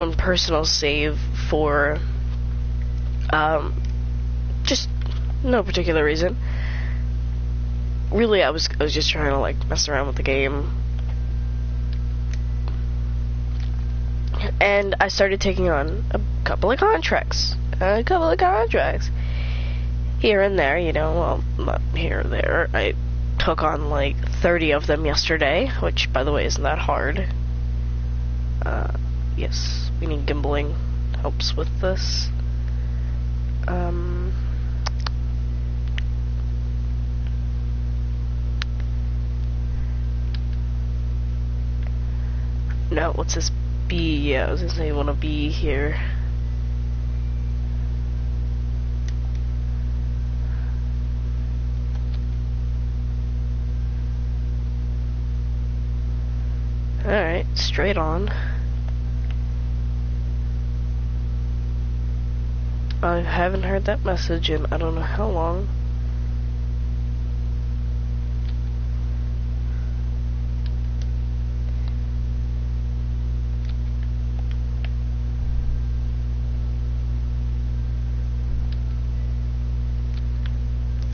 own personal save for just no particular reason. Really, I was just trying to like mess around with the game. And I started taking on a couple of contracts. Here and there, you know, well, not here or there. I took on like 30 of them yesterday, which, by the way, isn't that hard. Yes, we need gimbaling. Helps with this. No, what's this? B? Yeah, I was gonna say, I want to be here. Alright, straight on. I haven't heard that message in I don't know how long.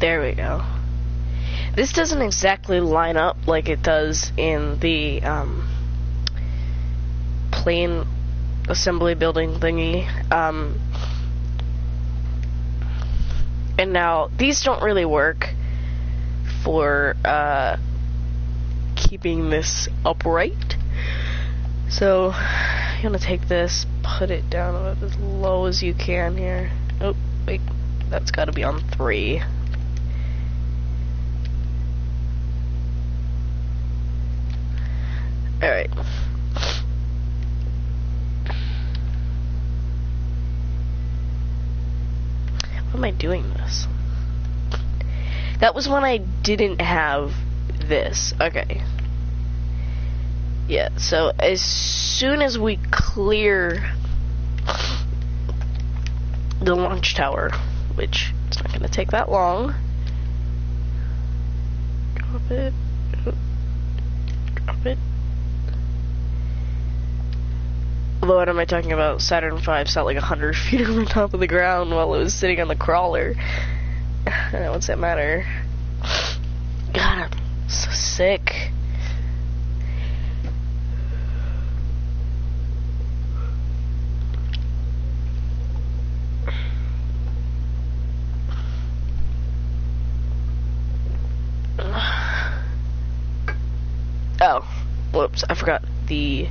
There we go. This doesn't exactly line up like it does in the plane assembly building thingy. And now these don't really work for keeping this upright. So you want to take this, put it down as low as you can here. Oh, wait, that's got to be on 3. Alright. Why am I doing this? That was when I didn't have this. Okay. Yeah, so as soon as we clear the launch tower, which it's not going to take that long. Drop it. Drop it. Although, what am I talking about? Saturn V sat like 100 feet over top of the ground while it was sitting on the crawler. What's that matter? God, I'm so sick. Oh, whoops, I forgot the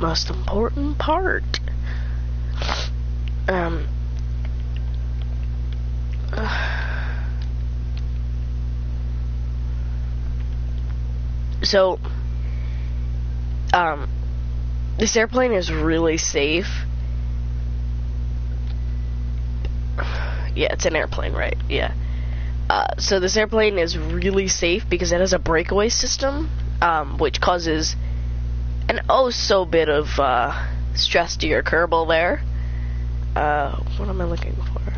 most important part. So, this airplane is really safe. Yeah, it's an airplane, right? Yeah. So this airplane is really safe because it has a breakaway system, which causes an oh-so bit of stress to your Kerbal there. What am I looking for?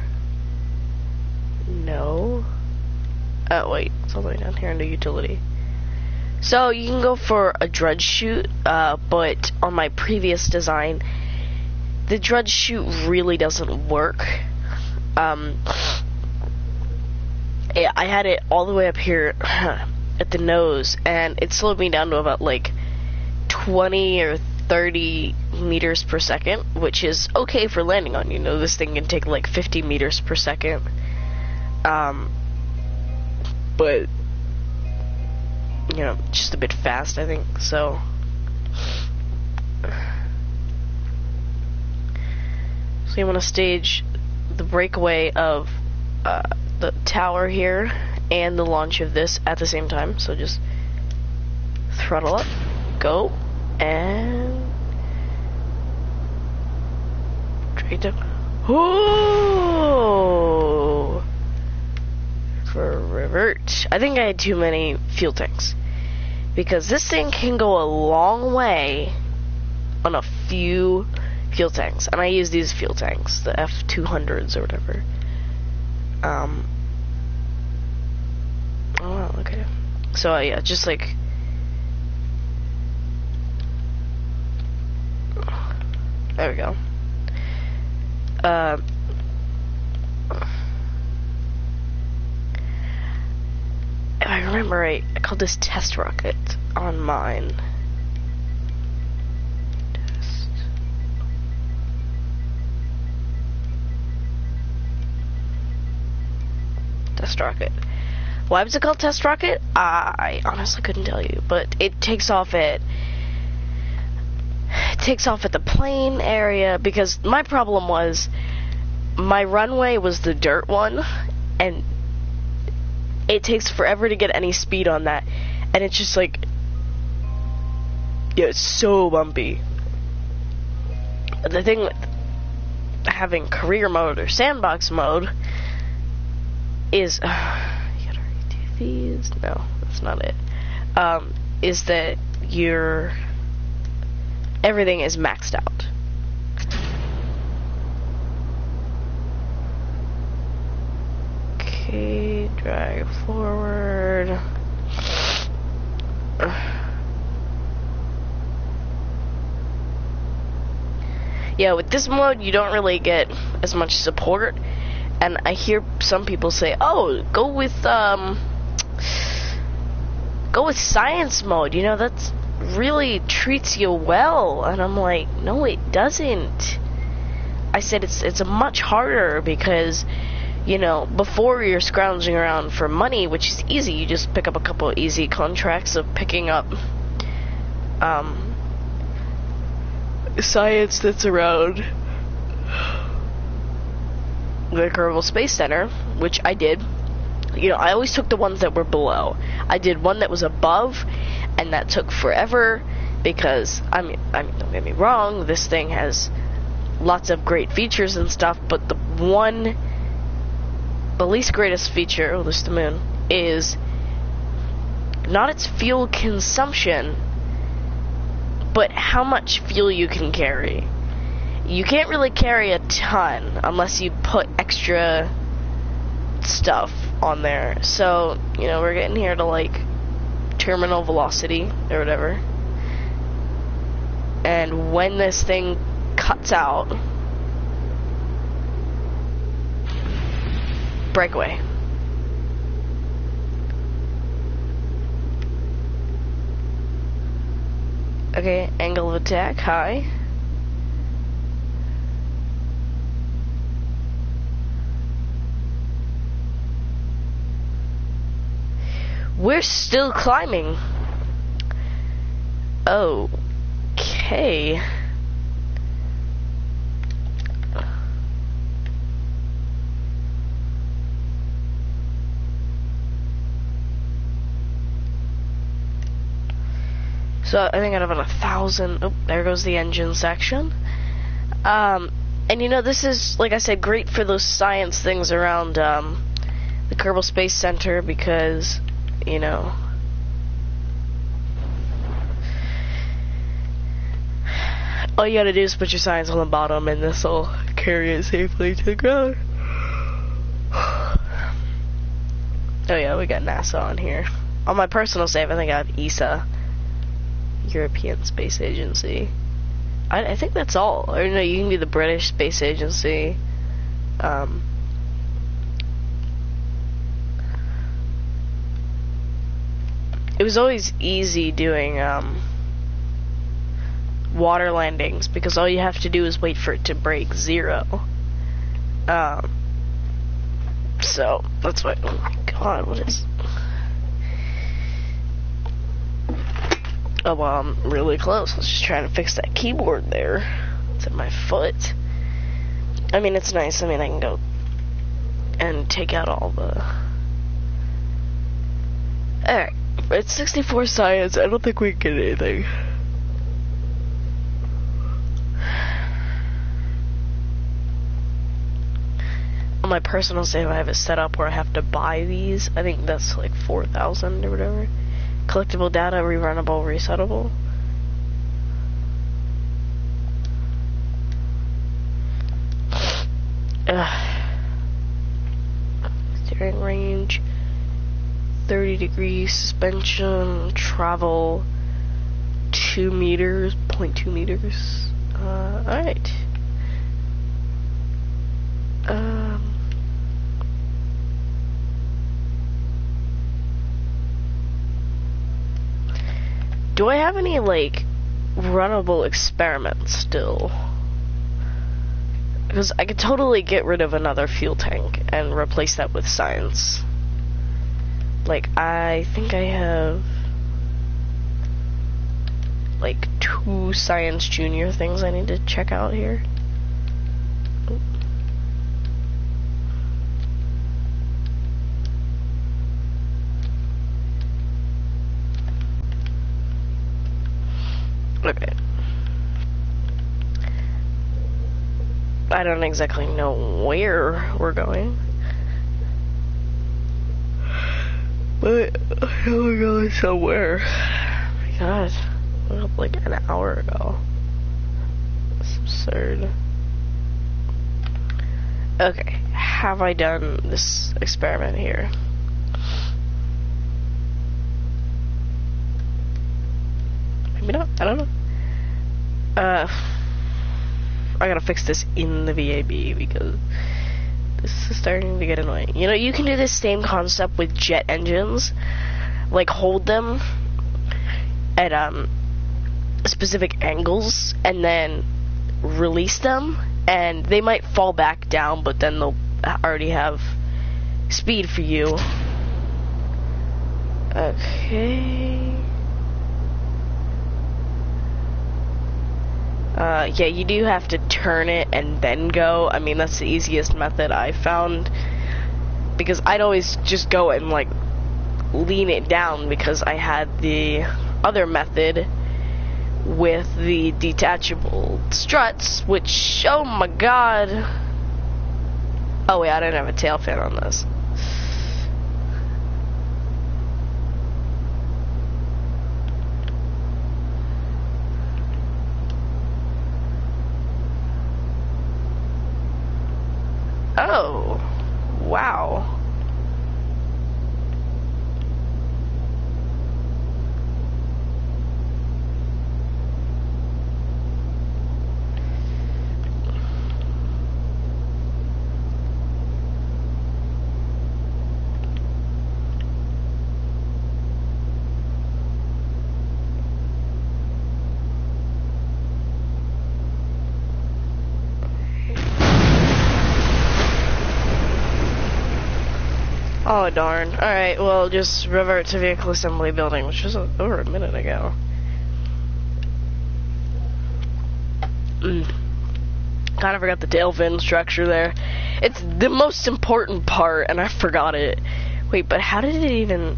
No. Oh, wait. It's all the way down here in the utility. So, you can go for a dredge chute, but on my previous design, the dredge chute really doesn't work. Yeah, I had it all the way up here at the nose, and it slowed me down to about, like, 20 or 30 meters per second, which is okay for landing on. You know, this thing can take like 50 meters per second. But, you know, just a bit fast, I think, so. So you want to stage the breakaway of the tower here and the launch of this at the same time. So just throttle up, go. And straight down. Oh! For revert. I think I had too many fuel tanks. Because this thing can go a long way on a few fuel tanks. And I use these fuel tanks, the F200s or whatever. Oh wow, okay. So yeah, just like There we go. If I remember right, I called this test rocket on mine. Test rocket. Why was it called test rocket? I honestly couldn't tell you, but it takes off at the plane area, because my problem was my runway was the dirt one, and it takes forever to get any speed on that, and it's just like, yeah, it's so bumpy. The thing with having career mode or sandbox mode is, you gotta redo these. No, that's not it. Is that everything is maxed out. Okay, drag forward. Yeah, with this mode, you don't really get as much support, and I hear some people say, "Oh, go with science mode. You know, that's really treats you well." And I'm like, "No, it doesn't." I said it's much harder because, you know, before you're scrounging around for money, which is easy. You just pick up a couple of easy contracts of picking up science that's around the Kerbal Space Center, which I did. You know, I always took the ones that were below. I did one that was above, and that took forever because, I mean, don't get me wrong, this thing has lots of great features and stuff, but the least greatest feature, oh, there's the moon, is not its fuel consumption, but how much fuel you can carry. You can't really carry a ton unless you put extra stuff on there. So, you know, we're getting here to like terminal velocity or whatever. And when this thing cuts out, breakaway. Okay, angle of attack, high. We're still climbing. Okay. So I think at about 1,000. Oh, there goes the engine section. And you know, this is, like I said, great for those science things around the Kerbal Space Center because, you know, all you gotta do is put your science on the bottom and this will carry it safely to the ground. Oh yeah, we got NASA on here. On my personal save, I think I have ESA, European Space Agency. I think that's all. Or no, you can do the British Space Agency. It was always easy doing water landings because all you have to do is wait for it to break 0. So that's why. Oh my god, what is? Oh well, I'm really close. I was just trying to fix that keyboard there. It's at my foot. I mean, it's nice. I mean, I can go and take out all the. Alright. It's 64 science. I don't think we can get anything. On my personal save, I have it set up where I have to buy these. I think that's like 4,000 or whatever. Collectible data, rerunnable, resettable. Steering range. 30 degrees suspension, travel 2 meters, 0.2 meters. Alright. Do I have any, like, runnable experiments still? Because I could totally get rid of another fuel tank and replace that with science. Like, I think I have, like, 2 science junior things I need to check out here. Okay. I don't exactly know where we're going, but I know we're going somewhere. Oh my god, we were up like an hour ago. It's absurd. Okay, have I done this experiment here? Maybe not, I don't know. I gotta fix this in the VAB because this is starting to get annoying. You know, you can do this same concept with jet engines. Like, hold them at specific angles and then release them, and they might fall back down, but then they'll already have speed for you. Okay. Yeah, you do have to turn it and then go. I mean, that's the easiest method I found, because I'd always just go and, like, lean it down, because I had the other method with the detachable struts, which, oh my god. Oh wait, I didn't have a tail fin on this. Oh, wow. Oh darn. Alright, well, just revert to vehicle assembly building, which was over a minute ago. Kinda forgot the tail fin structure there. It's the most important part, and I forgot it. Wait, but how did it even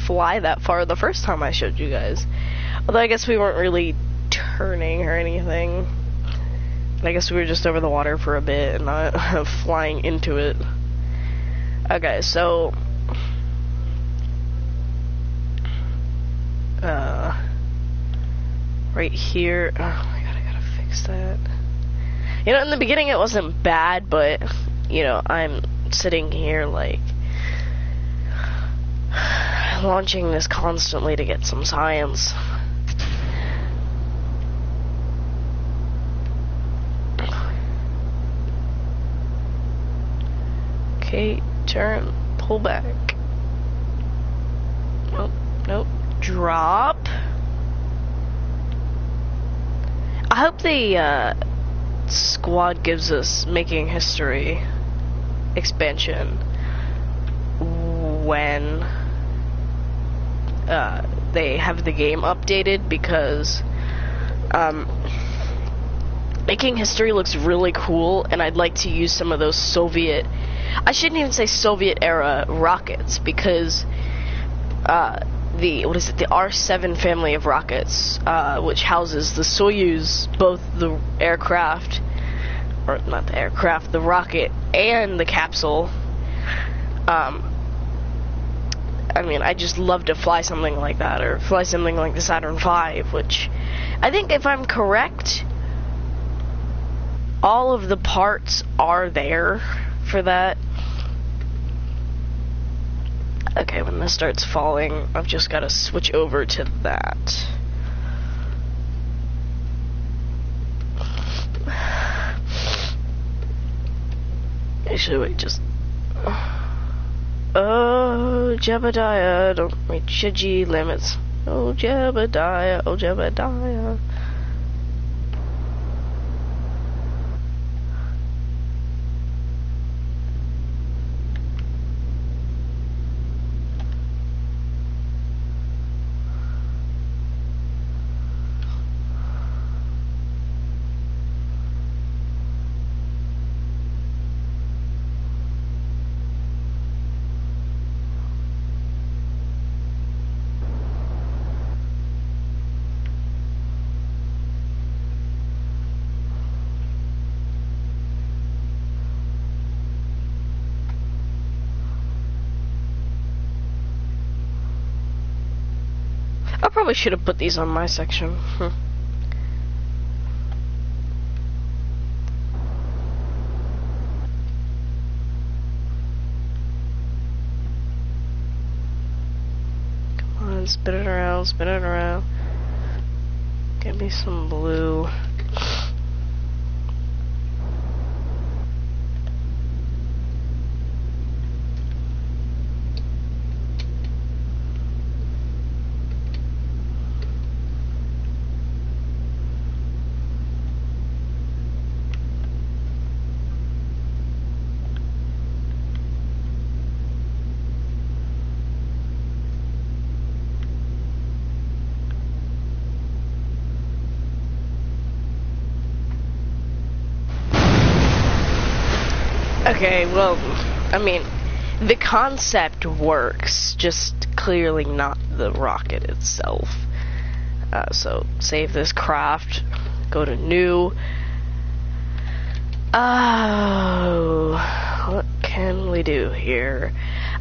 fly that far the first time I showed you guys? Although I guess we weren't really turning or anything. I guess we were just over the water for a bit and not flying into it. Okay, so right here. Oh my god, I gotta fix that. You know, in the beginning it wasn't bad, but you know, I'm sitting here like launching this constantly to get some science. Okay, turn, pull back. Nope, nope. Drop. I hope the squad gives us Making History expansion when they have the game updated, because Making History looks really cool, and I'd like to use some of those Soviet, I shouldn't even say Soviet era rockets, because the R7 family of rockets, which houses the Soyuz, both the aircraft, or not the aircraft, the rocket and the capsule. I mean, I just love to fly something like that, or fly something like the Saturn V, which I think, if I'm correct, all of the parts are there for that. Okay, when this starts falling, I've just got to switch over to that. Actually, wait, just... Oh, Jebediah, don't reach your G limits. Oh, Jebediah, oh, Jebediah. I probably should have put these on my section. Come on, spin it around, spin it around. Give me some blue. Okay, well, I mean, the concept works, just clearly not the rocket itself. So, save this craft, go to new. Oh, what can we do here?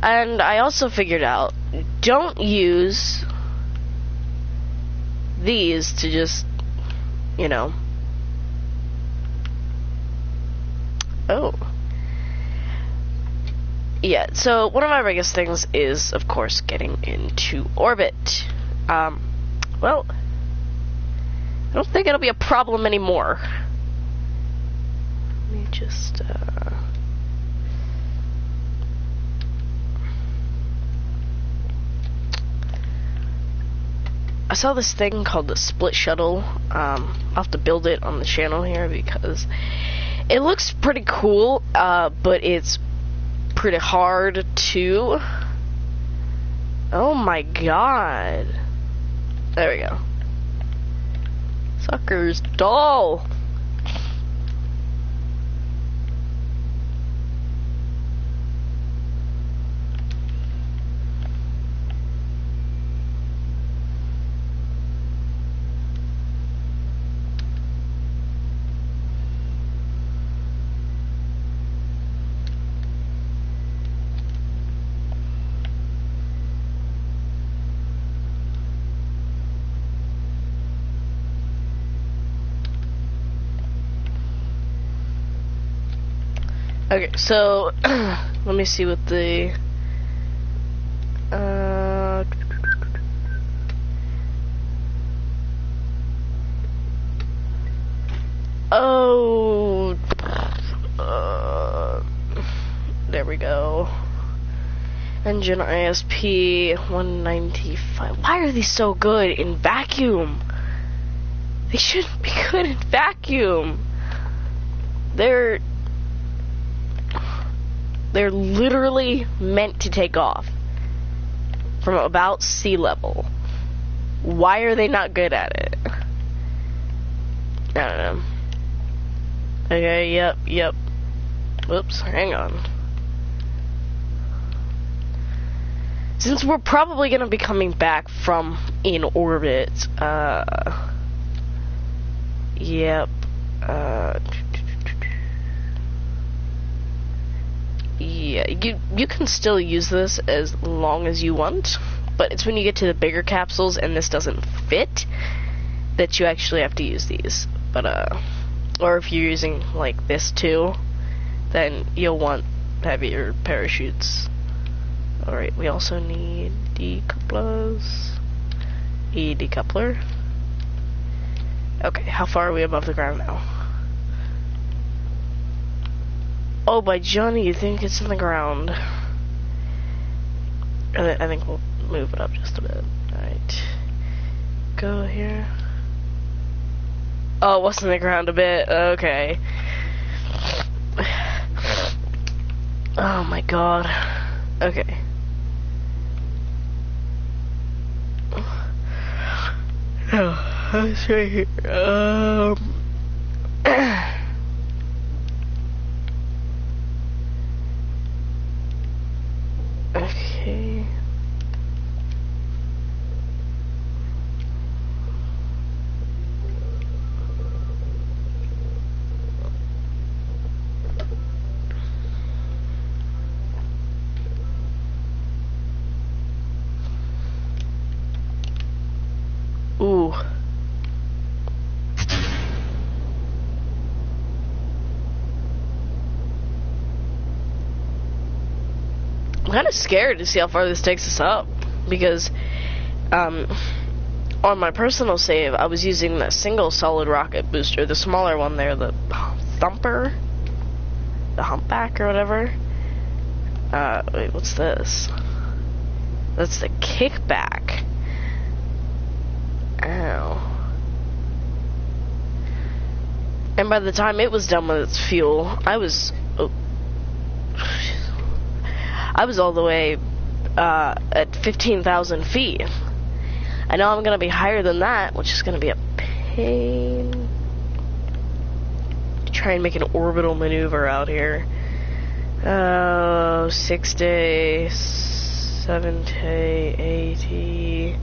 And I also figured out, don't use these to just, you know. Oh. Yeah, so one of my biggest things is, of course, getting into orbit. Well, I don't think it'll be a problem anymore. Let me just, I saw this thing called the split shuttle. I'll have to build it on the channel here because it looks pretty cool, but it's pretty hard to... Oh my god. There we go. Sucker's dull. Okay, so let me see what the there we go. Engine ISP 195. Why are these so good in vacuum? They shouldn't be good in vacuum. They're literally meant to take off from about sea level. Why are they not good at it? I don't know. Okay, yep. Whoops, hang on. Since we're probably gonna be coming back from in orbit, yep. Yeah, you can still use this as long as you want, but it's when you get to the bigger capsules and this doesn't fit that you actually have to use these. But or if you're using like this too, then you'll want heavier parachutes. Alright, we also need decouplers. Decoupler. Okay, how far are we above the ground now? Oh, by Johnny, you think it's in the ground. I think we'll move it up just a bit. Alright. Go here. Oh, it was in the ground a bit. Okay. Oh my god. Okay. Oh, let's right here. Okay. Ooh. I'm kind of scared to see how far this takes us up, because on my personal save I was using that single solid rocket booster, the smaller one there, the Thumper, the Humpback or whatever. Wait, what's this? That's the Kickback. Ow. And by the time it was done with its fuel, I was all the way at 15,000 feet. I know I'm gonna be higher than that, which is gonna be a pain. Try and make an orbital maneuver out here. 60, 70, 80,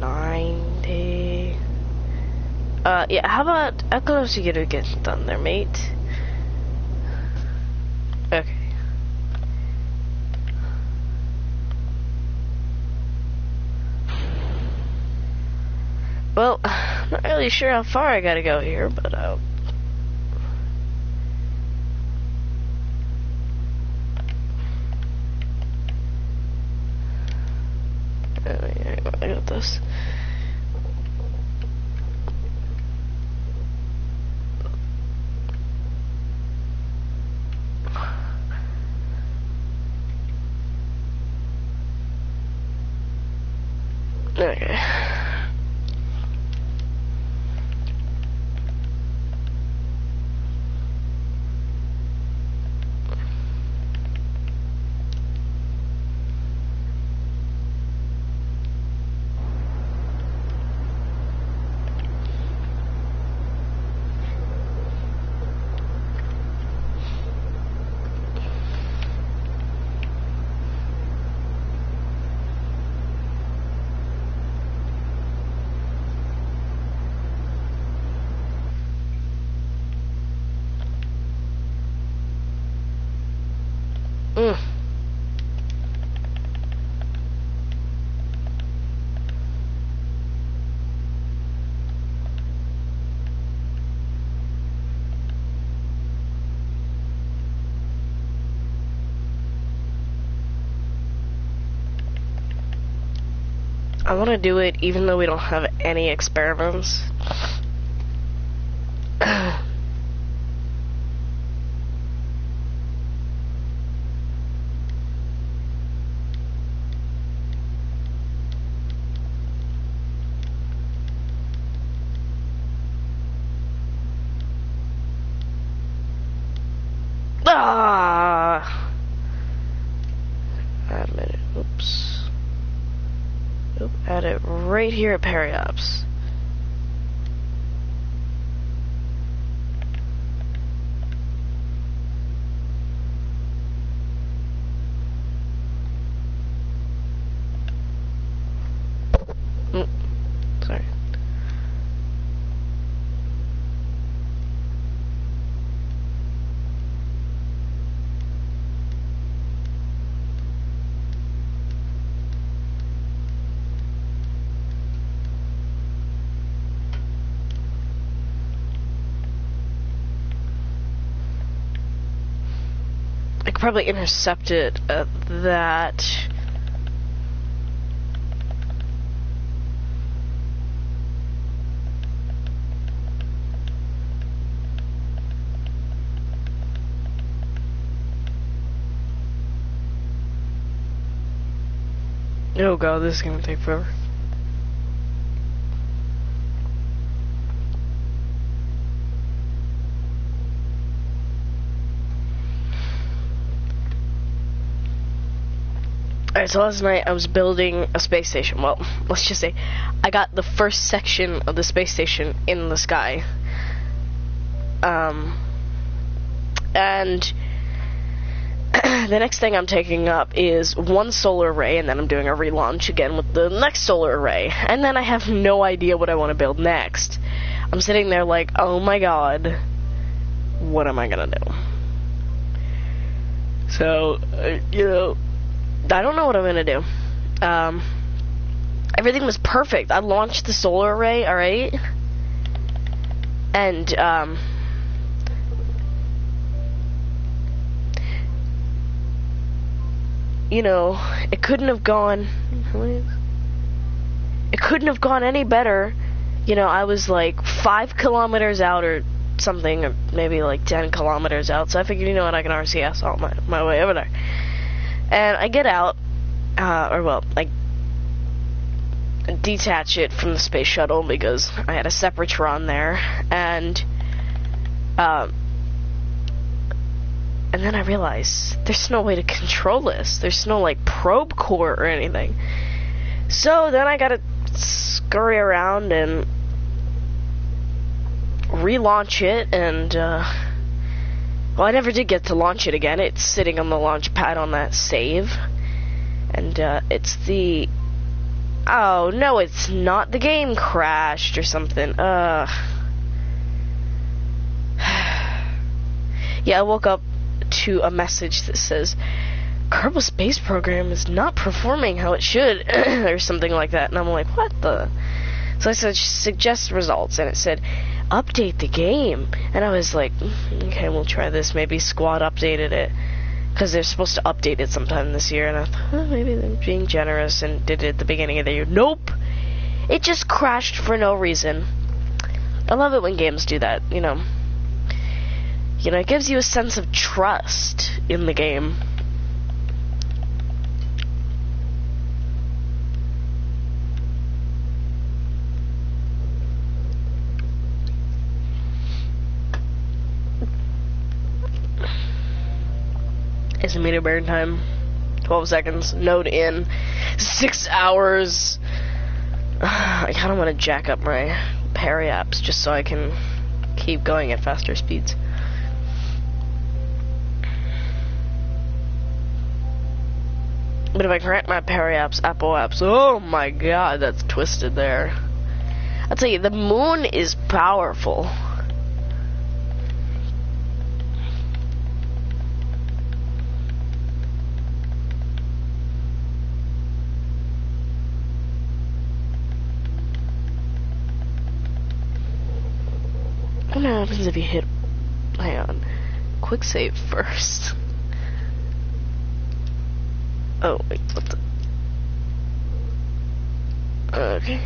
90. Yeah, how close are you gonna get done there, mate? Okay. Well, I'm not really sure how far I gotta go here, but I got this. Okay. I want to do it even though we don't have any experiments. Ah! Add a minute. Oops. Oop, add it right here at Periops. Sorry. I could probably intercept it at that. Oh god, this is gonna take forever. Alright, so last night I was building a space station. Well, let's just say I got the first section of the space station in the sky. And the next thing I'm taking up is one solar array, and then I'm doing a relaunch again with the next solar array. And then I have no idea what I want to build next. I'm sitting there like, oh my god, what am I gonna do? So, you know, I don't know what I'm gonna do. Everything was perfect. I launched the solar array, alright? And, you know, it couldn't have gone any better. You know, I was like 5 kilometers out or something, or maybe like 10 kilometers out, so I figured, you know what, I can RCS all my way over there. And I get out, I detach it from the space shuttle because I had a Separatron there, and then I realized there's no way to control this. There's no, like, probe core or anything. So then I gotta scurry around and relaunch it, and, well, I never did get to launch it again. It's sitting on the launch pad on that save. And, it's the... Oh, no, it's not. The game crashed or something. Yeah, I woke up to a message that says, Kerbal Space Program is not performing how it should, or something like that. And I'm like, what the... So I said, suggest results, and it said, update the game. And I was like, okay, we'll try this. Maybe Squad updated it, because they're supposed to update it sometime this year, and I thought, oh, maybe they're being generous and did it at the beginning of the year. Nope! It just crashed for no reason. I love it when games do that, you know. You know, it gives you a sense of trust in the game. Estimated burn time, 12 seconds. Node in, 6 hours. I kind of want to jack up my periapps just so I can keep going at faster speeds. But if I crank my periapps, Apple apps, oh my god, that's twisted there. I'll tell you, the moon is powerful. What happens if you hit... Hang on. Quick save first. Oh, wait, what the... Okay.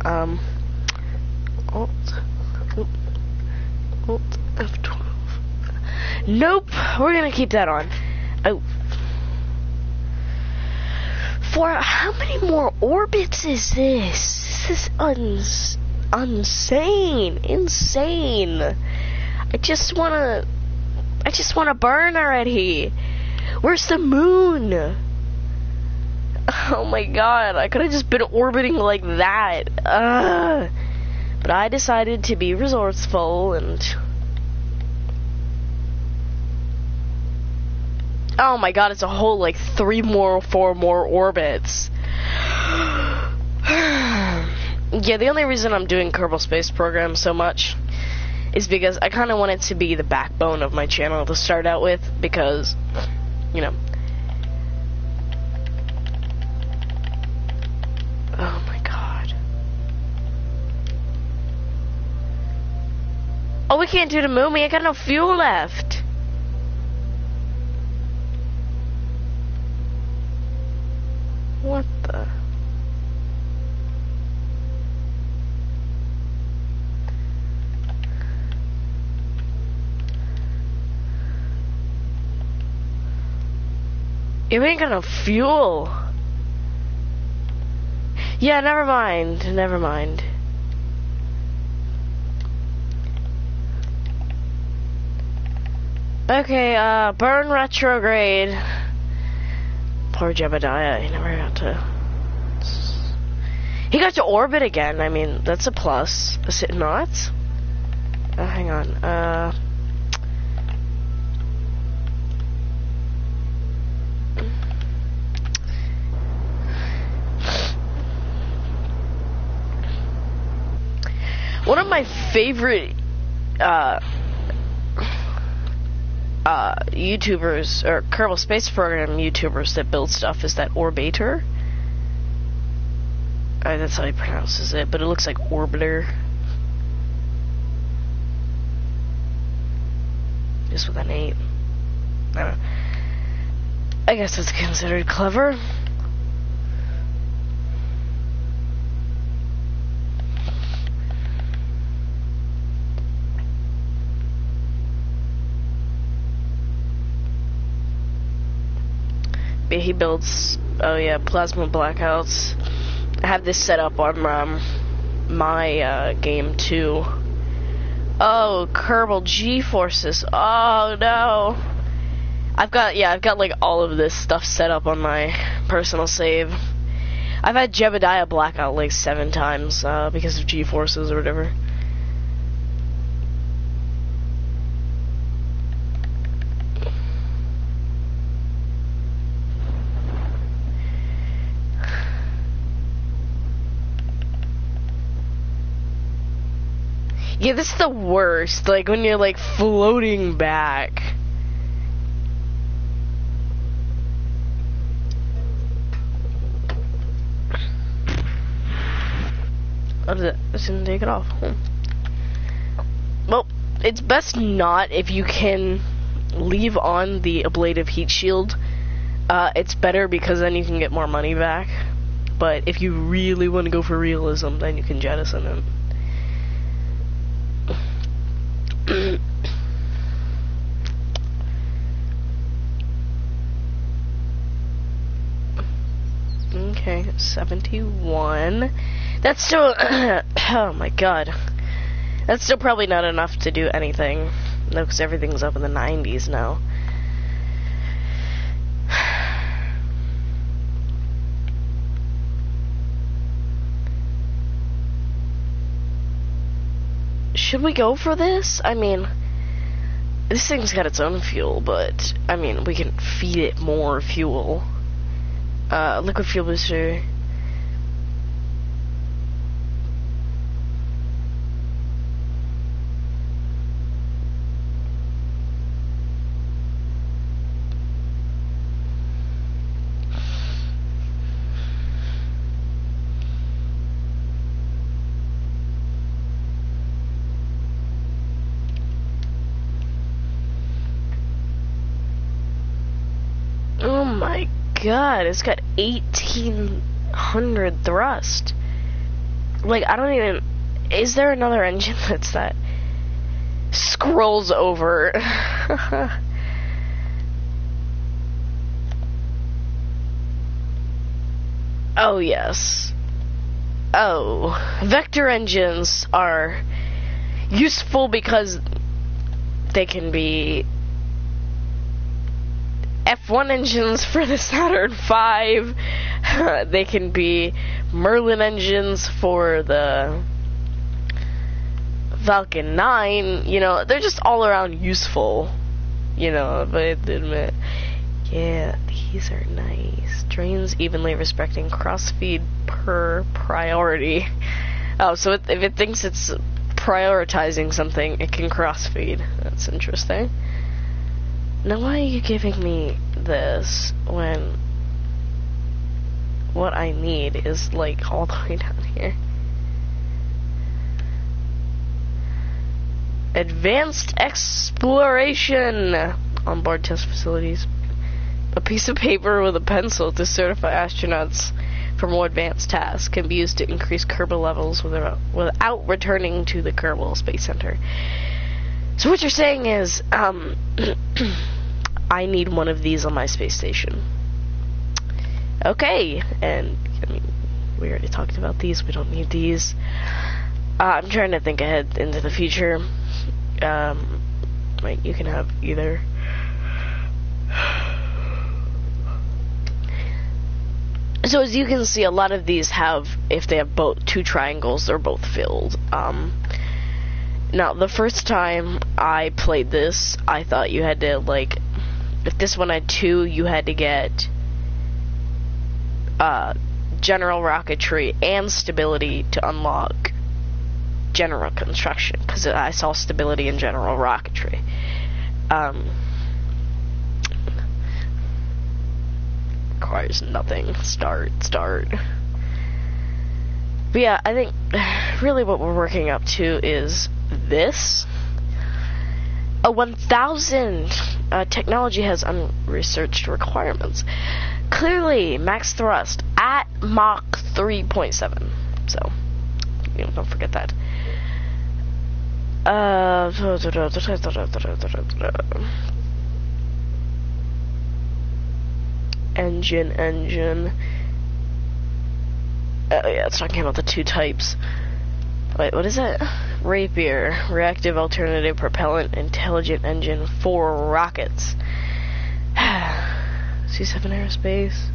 Alt F12. Nope! We're gonna keep that on. Oh. For how many more orbits is this? This is insane. I just wanna burn already. Where's the moon? Oh my god, I could have just been orbiting like that. But I decided to be resourceful and... Oh my god, it's a whole like 4 more orbits. Yeah, the only reason I'm doing Kerbal Space Program so much is because I kind of want it to be the backbone of my channel to start out with, because, you know. Oh my god. Oh, we can't do the moon, we ain't got no fuel left. What the... We ain't got no fuel. Yeah, never mind. Never mind. Okay, burn retrograde. Poor Jebediah, he never got to... He got to orbit again, I mean, that's a plus. Is it not? Hang on, one of my favorite, YouTubers, or Kerbal Space Program YouTubers that build stuff is that Orbator. That's how he pronounces it, but it looks like Orbiter. Just with an 8. I don't know. I guess it's considered clever. He builds, oh yeah, plasma blackouts. I have this set up on my game too. Oh, Kerbal G-forces. Oh no. I've got like all of this stuff set up on my personal save. I've had Jebediah blackout like 7 times because of G-forces or whatever. Yeah, this is the worst, like, when you're, like, floating back. Oh, just didn't take it off. Well, it's best not if you can leave on the ablative heat shield. It's better because then you can get more money back. But if you really want to go for realism, then you can jettison it. Okay, 71. That's still, oh my god. That's still probably not enough to do anything. No, because everything's up in the 90s now. Should we go for this? I mean, this thing's got its own fuel, but, I mean, we can feed it more fuel. Liquid fuel booster. Oh my god, it's got 1800 thrust. Like, I don't even... Is there another engine that scrolls over? Oh, yes. Oh, vector engines are useful because they can be F1 engines for the Saturn V. They can be Merlin engines for the Falcon 9. You know, they're just all around useful. You know, but I have to admit, yeah, these are nice. Drains evenly respecting crossfeed per priority. Oh, so if it thinks it's prioritizing something, it can crossfeed. That's interesting. Now, why are you giving me this when what I need is, like, all the way down here? Advanced exploration! Onboard test facilities. A piece of paper with a pencil to certify astronauts for more advanced tasks can be used to increase Kerbal levels without returning to the Kerbal Space Center. So what you're saying is, I need one of these on my space station. Okay, and I mean, We already talked about these. We don't need these. I'm trying to think ahead into the future. Like, you can have either. So as you can see, a lot of these have, if they have both two triangles, they're both filled. Now, the first time I played this, I thought you had to, like, if this one had two, you had to get general rocketry and stability to unlock general construction, because I saw stability in general rocketry. Requires nothing. Start. But yeah, I think really what we're working up to is this. A 1000 technology has unresearched requirements. Clearly, max thrust at Mach 3.7. So, don't forget that. Engine. Oh yeah, it's talking about the two types. Wait, what is it? Rapier, reactive alternative propellant, intelligent engine for rockets. C7 Aerospace.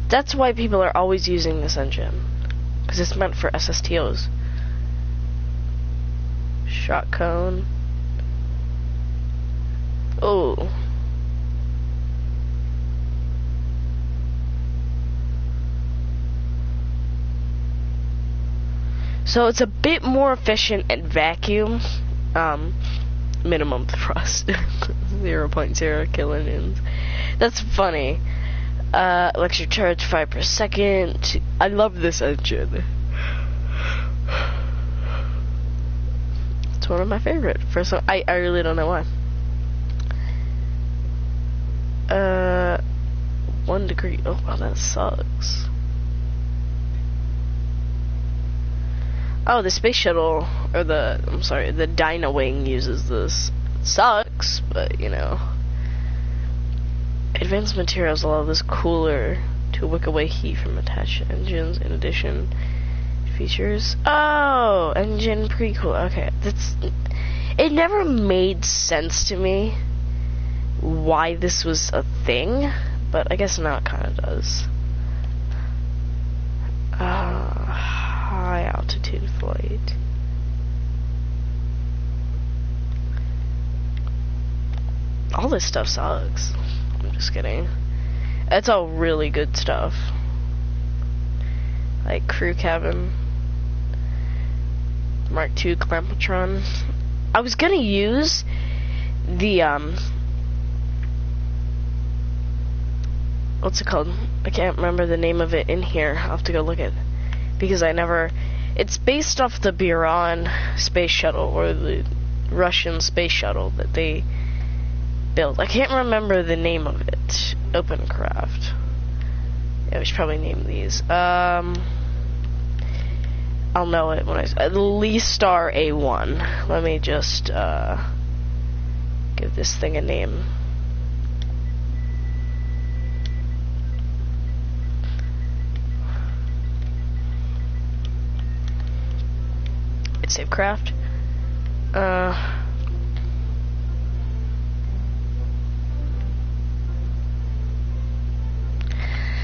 That's why people are always using this engine, because it's meant for SSTOs. Shot cone. Oh. So it's a bit more efficient at vacuum. Minimum thrust. 0.0 kilonewtons. That's funny. Electric charge 5 per second. I love this engine. It's one of my favorite. I really don't know why. 1 degree. Oh wow, that sucks. Oh, the space shuttle, or the Dyna Wing uses this. It sucks, but Advanced materials allow this cooler to wick away heat from attached engines. In addition, features. Oh, engine pre-cooler. Okay, it never made sense to me why this was a thing, but I guess now it kind of does. High altitude flight. All this stuff sucks. I'm just kidding. It's all really good stuff. Like crew cabin. Mark II Clampatron. I was gonna use the what's it called? I can't remember the name of it in here. I'll have to go look at it. Because it's based off the Buran space shuttle, or the Russian space shuttle that they built. I can't remember the name of it. OpenCraft. Yeah, we should probably name these. I'll know it when the Lee-Star A1. Let me just give this thing a name. Safecraft.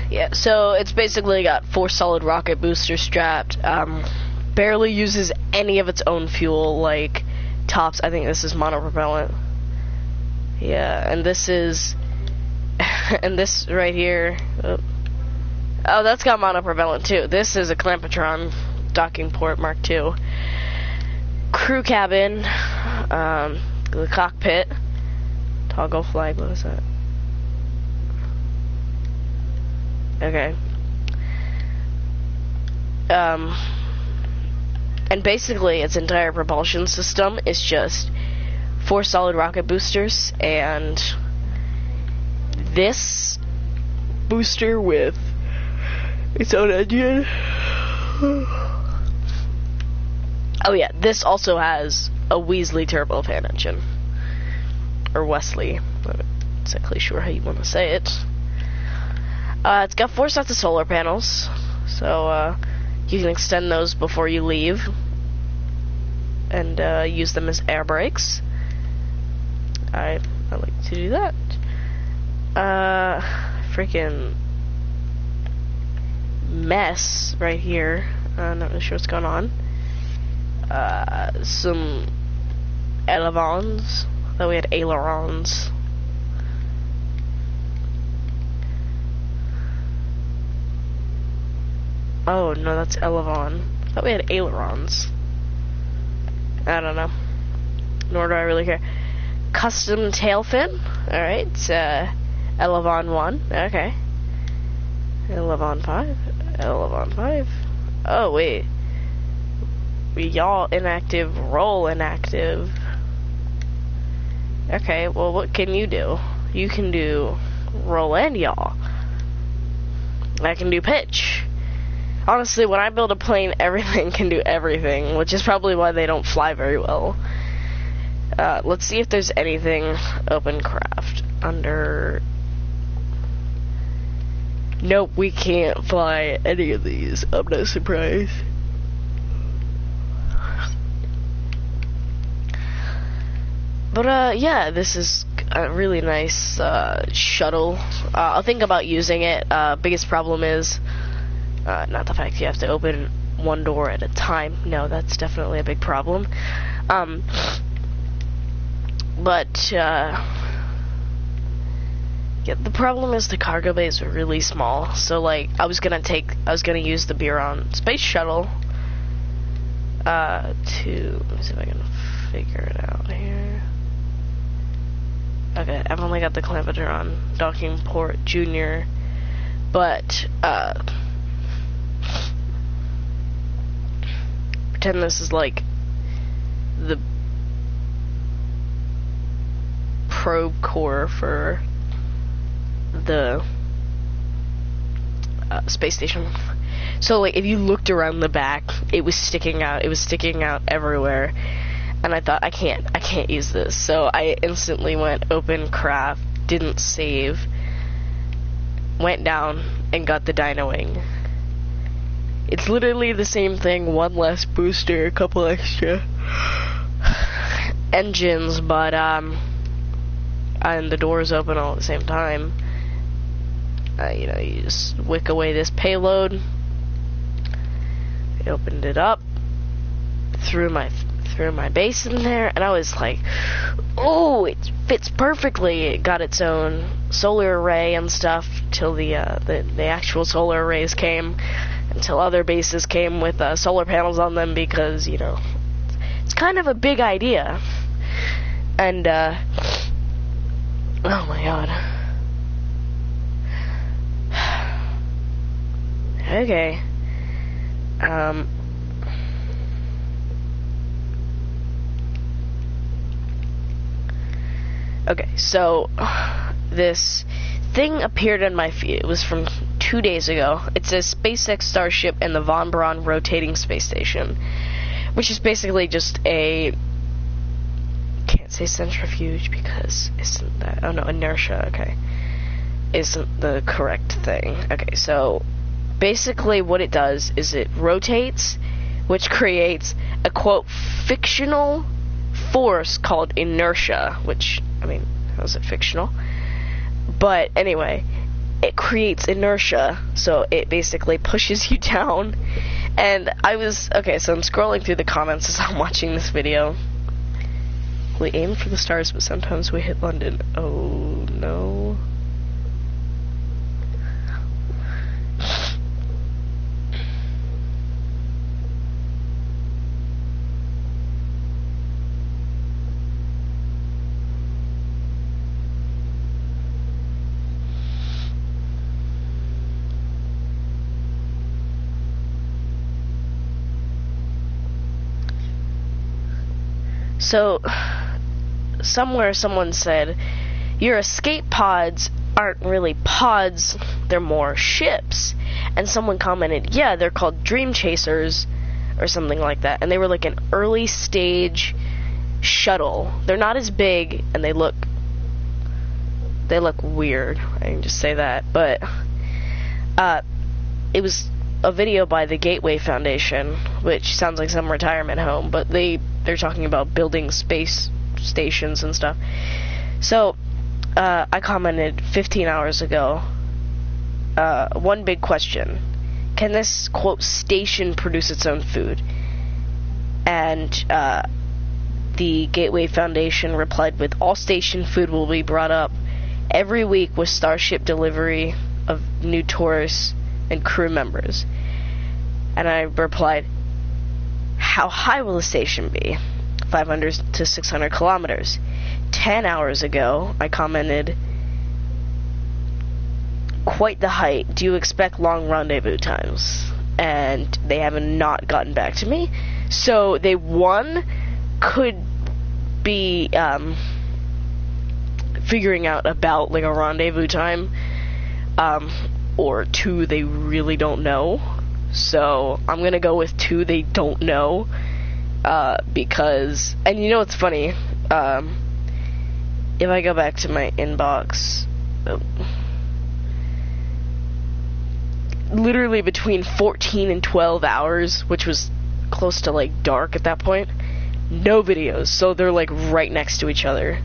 Yeah, so it's basically got 4 solid rocket boosters strapped. Barely uses any of its own fuel, like tops. I think this is monopropellant. Yeah, and this is, and this right here. Oh, that's got monopropellant too. This is a Clampatron docking port Mark II. Crew cabin, the cockpit, toggle flag, what is that? Okay. And basically its entire propulsion system is just 4 solid rocket boosters, and this booster with its own engine. Oh yeah, this also has a Weasley turbofan engine. Or Wesley. exactly sure how you want to say it. It's got 4 sets of solar panels, so you can extend those before you leave and use them as air brakes. I like to do that. Freaking mess right here. Not really sure what's going on. Some elevons. Thought we had ailerons. Oh no, that's elevon. Thought we had ailerons. I don't know. Nor do I really care. Custom tail fin. Alright, elevon 1. Okay. Elevon 5. Elevon 5. Oh wait. Yaw inactive, roll inactive. Okay, well what can you do? You can do roll and yaw. I can do pitch. Honestly, when I build a plane, everything can do everything, which is probably why they don't fly very well. Let's see if there's anything open craft under... Nope, we can't fly any of these. I'm not surprised. But, yeah, this is a really nice, shuttle. I'll think about using it. Biggest problem is, not the fact you have to open one door at a time. No, that's definitely a big problem. Yeah, the problem is the cargo bays are really small. So, like, I was gonna use the Buron space shuttle, let me see if I can figure it out here. Okay, I've only got the Clampeter on docking port junior, but, pretend this is like the probe core for the space station. So like if you looked around the back, it was sticking out everywhere, and I thought I can't use this, so I instantly went open craft, didn't save, went down and got the Dino Wing. It's literally the same thing, one less booster, a couple extra engines, but and the doors open all at the same time. You know, you just wick away this payload. I opened it up, threw my base in there, and I was like, oh, it fits perfectly. It got its own solar array and stuff till the actual solar arrays came, until other bases came with solar panels on them, because, you know, it's kind of a big idea. And oh my god. Okay. Okay, so this thing appeared in my feed. It was from 2 days ago. It says SpaceX Starship and the Von Braun rotating space station, which is basically just a, can't say centrifuge because isn't that, oh no, inertia, okay, isn't the correct thing. Okay, so basically what it does is it rotates, which creates a, quote, fictional force called inertia, which, I mean, how is it fictional? But anyway, it creates inertia, so it basically pushes you down. And okay, so I'm scrolling through the comments as I'm watching this video. We aim for the stars, but sometimes we hit London. Oh no. So, somewhere someone said, your escape pods aren't really pods, they're more ships. And someone commented, yeah, they're called Dream Chasers, or something like that. And they were like an early stage shuttle. They're not as big, and they look They look weird, I can just say that. But it was a video by the Gateway Foundation, which sounds like some retirement home, but they're talking about building space stations and stuff. So I commented 15 hours ago, one big question: can this, quote, station produce its own food? And the Gateway Foundation replied with, all station food will be brought up every week with Starship delivery of new tourists and crew members. And I replied, how high will the station be? 500 to 600 kilometers. 10 hours ago, I commented, quite the height. Do you expect long rendezvous times? And they have not gotten back to me. So they, one, could be figuring out about like a rendezvous time, or two, they really don't know. So I'm gonna go with two, they don't know, because, and you know what's funny, if I go back to my inbox, literally between 14 and 12 hours, which was close to like dark at that point, no videos, so they're like right next to each other.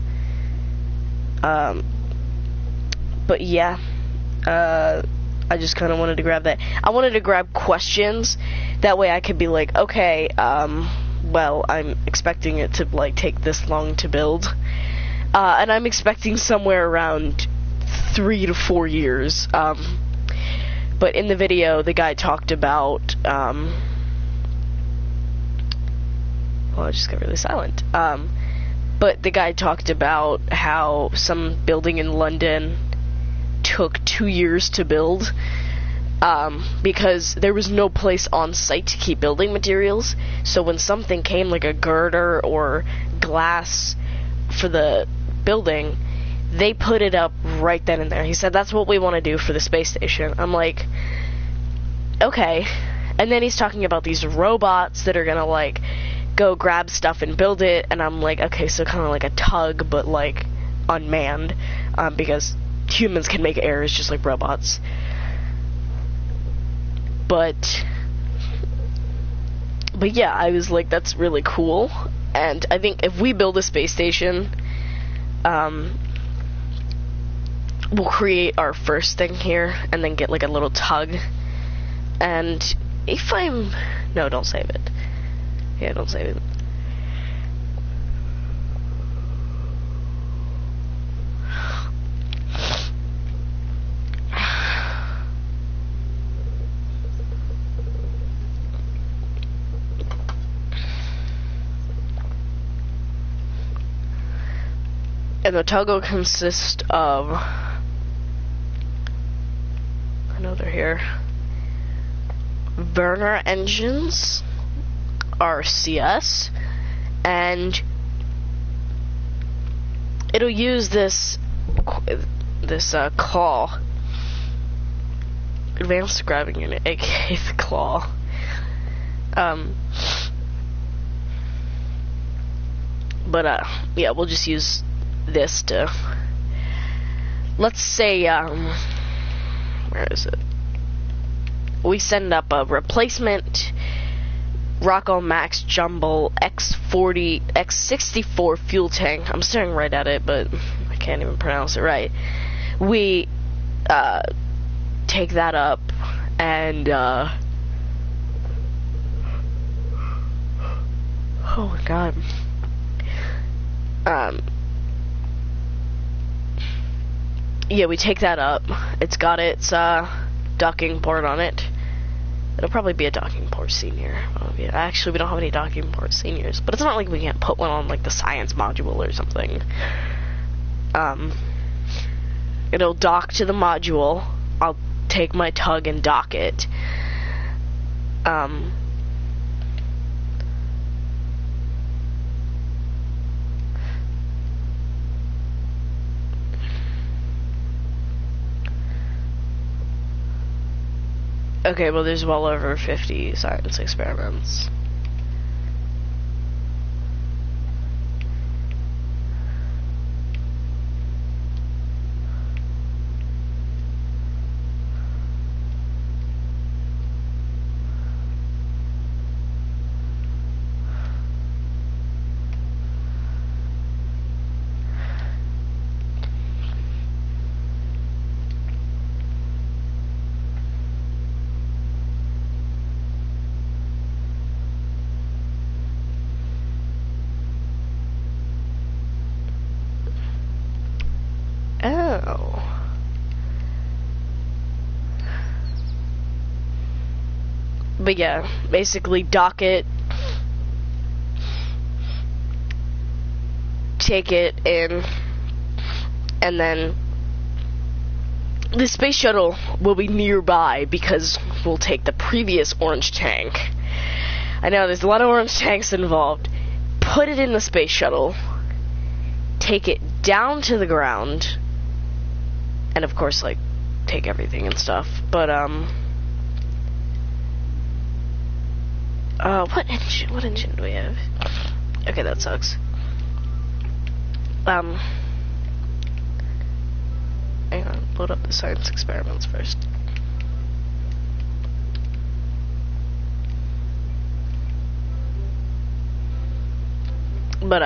But yeah, I just kind of wanted to grab that. I wanted to grab questions, that way I could be like, okay, well, I'm expecting it to like take this long to build, and I'm expecting somewhere around 3 to 4 years. But in the video, the guy talked about, well, I just got really silent. But the guy talked about how some building in London took 2 years to build, because there was no place on site to keep building materials. So when something came, like a girder or glass for the building, they put it up right then and there. He said, that's what we want to do for the space station. I'm like, okay. And then he's talking about these robots that are gonna like go grab stuff and build it, and I'm like, okay, so kind of like a tug, but like unmanned, because humans can make errors just like robots. But yeah, I was like, that's really cool. And I think if we build a space station, we'll create our first thing here and then get like a little tug. And if no, don't save it. Yeah, don't save it. And the tug will consist of, I know they're here, Werner engines, RCS, and it'll use this claw, advanced grabbing unit, aka the claw. Yeah, we'll just use this to, let's say, where is it? We send up a replacement Rocco Max Jumbo X40, X64 fuel tank. I'm staring right at it, but I can't even pronounce it right. We take that up and oh my god. Yeah, we take that up. It's got its docking port on it. It'll probably be a docking port senior. Actually, we don't have any docking port seniors, but it's not like we can't put one on like the science module or something. It'll dock to the module. I'll take my tug and dock it. Okay, well, there's well over 50 science experiments. But yeah, basically dock it, take it in, and then the space shuttle will be nearby because we'll take the previous orange tank. I know there's a lot of orange tanks involved. Put it in the space shuttle, take it down to the ground, and of course, like, take everything and stuff. But what engine do we have? Okay, that sucks. Hang on, load up the science experiments first. But,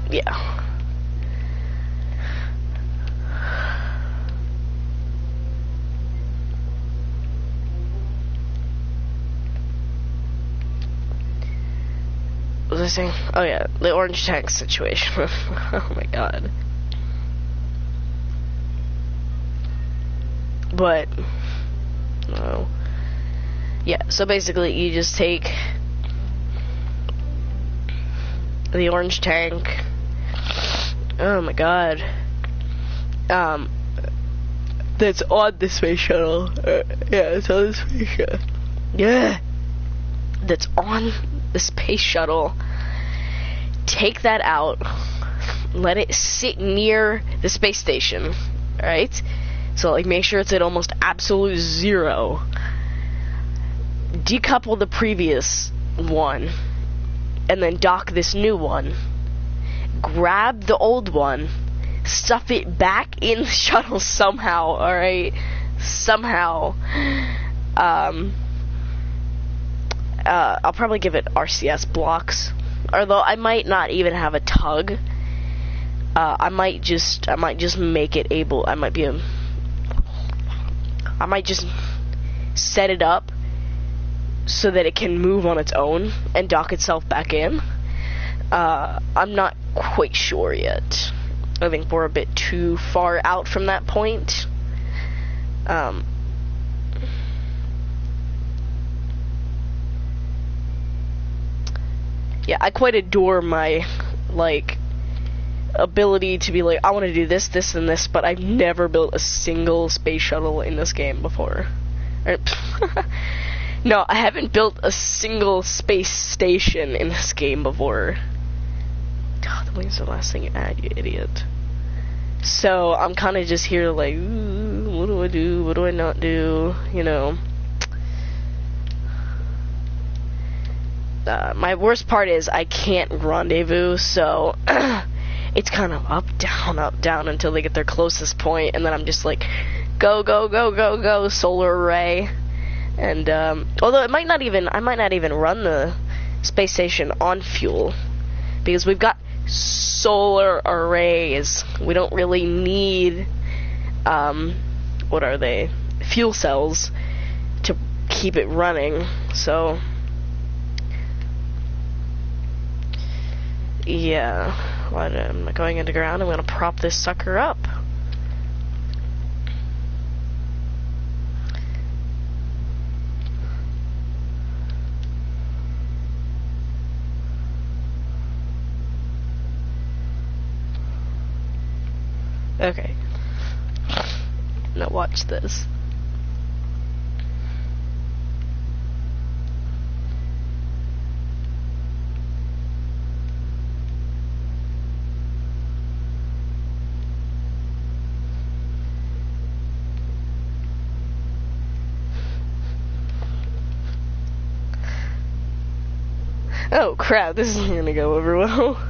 yeah. What was I saying? Oh yeah, the orange tank situation. Oh my god. But, no. Yeah, so basically you just take the orange tank. Oh my god. That's on the space shuttle. Yeah, it's on the space shuttle. Yeah. That's on the space shuttle. Take that out. Let it sit near the space station. Alright? So, like, make sure it's at almost absolute zero. Decouple the previous one. And then dock this new one. Grab the old one. Stuff it back in the shuttle somehow, alright? Somehow. I'll probably give it RCS blocks. Although I might not even have a tug. I might just make it able. I might just set it up so that it can move on its own and dock itself back in. I'm not quite sure yet. I think we're a bit too far out from that point. Yeah, I quite adore my, like, ability to be like, I want to do this, this, and this, but I've never built a single space shuttle in this game before. No, I haven't built a single space station in this game before. God, the wing's the last thing you add, you idiot. So, I'm kind of just here like, ooh, what do I do, what do I not do, you know. My worst part is I can't rendezvous, so it's kind of up, down until they get their closest point, and then I'm just like, go, go, go, go, go, solar array. And, although I might not even run the space station on fuel, because we've got solar arrays. We don't really need, what are they? Fuel cells to keep it running, so... Yeah, what, I'm going into ground, I'm gonna prop this sucker up. Okay. Now watch this. Oh crap, this isn't gonna go over well.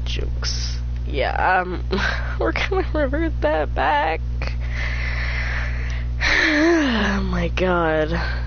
Jokes. Yeah, we're gonna revert that back. Oh my god.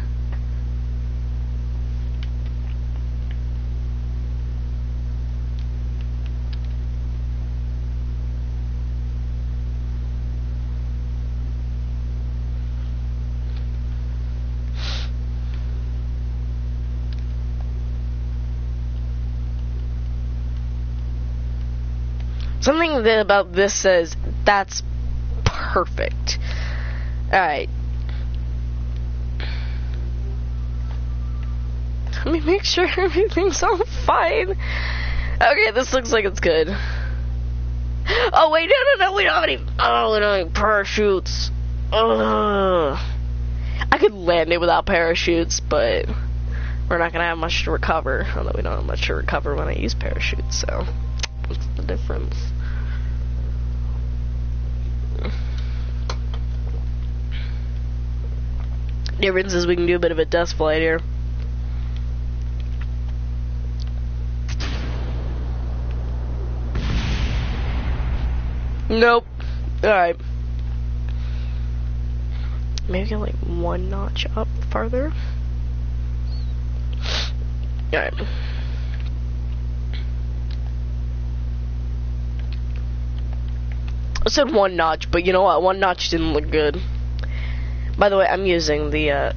Something that about this says, that's perfect. Alright. Let me make sure everything's all fine. Okay, this looks like it's good. Oh, wait, no, we don't have any... Oh, we don't have any parachutes. Ugh. I could land it without parachutes, but we're not gonna have much to recover. Although we don't have much to recover when I use parachutes, so what's the difference? Difference is we can do a bit of a dust flight here. Nope. Alright. Maybe get like one notch up farther. Alright. I said one notch, but you know what? One notch didn't look good. By the way, I'm using the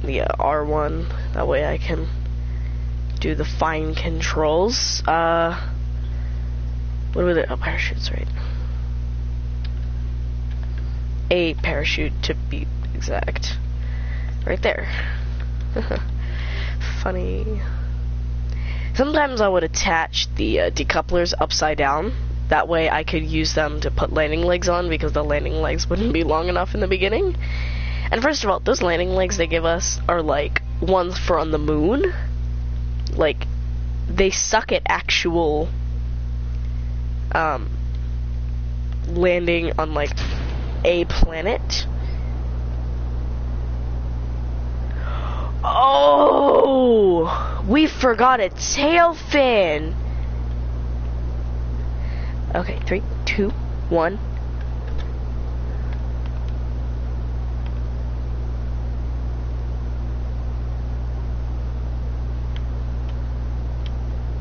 R1. That way I can do the fine controls. What were the... Oh, parachutes, right? A parachute to be exact. Right there. Funny. Sometimes I would attach the decouplers upside down. That way I could use them to put landing legs on, because the landing legs wouldn't be long enough in the beginning. And first of all, those landing legs they give us are like ones for on the moon. Like, they suck at actual landing on like a planet. Oh, we forgot a tail fin. Okay, 3, 2, 1.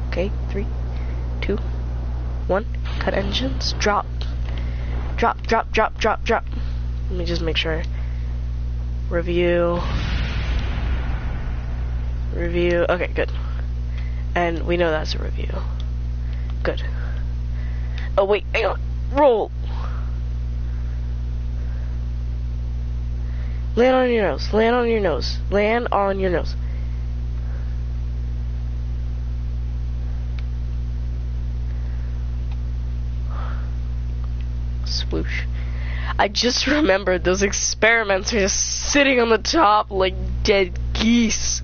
Okay, 3, 2, 1. Cut engines. Drop. Drop, drop, drop, drop, drop. Let me just make sure. Review. Review. Okay, good. And we know that's a review. Good. Oh, wait, hang on. Roll. Land on your nose. Land on your nose. Land on your nose. Swoosh. I just remembered those experiments are just sitting on the top like dead geese.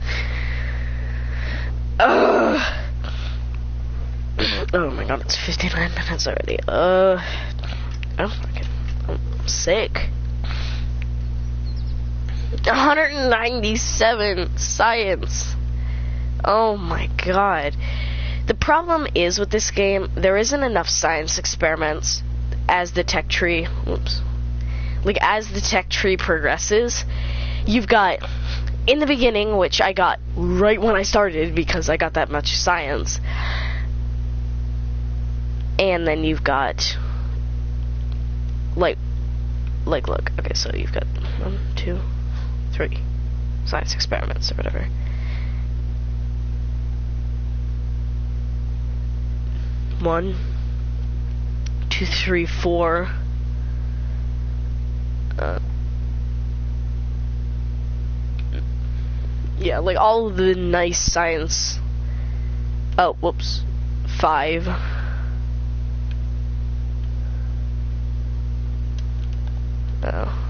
Ugh. Oh my god, it's 59 minutes already. I'm sick. 197 science. Oh my god. The problem is with this game, there isn't enough science experiments as the tech tree, as the tech tree progresses. You've got, in the beginning, which I got right when I started because I got that much science, and then you've got, look, okay, so you've got 1, 2, 3 science experiments or whatever. One, 2, 3, 4. Yeah, like all of the nice science. Oh, whoops. 5. Oh.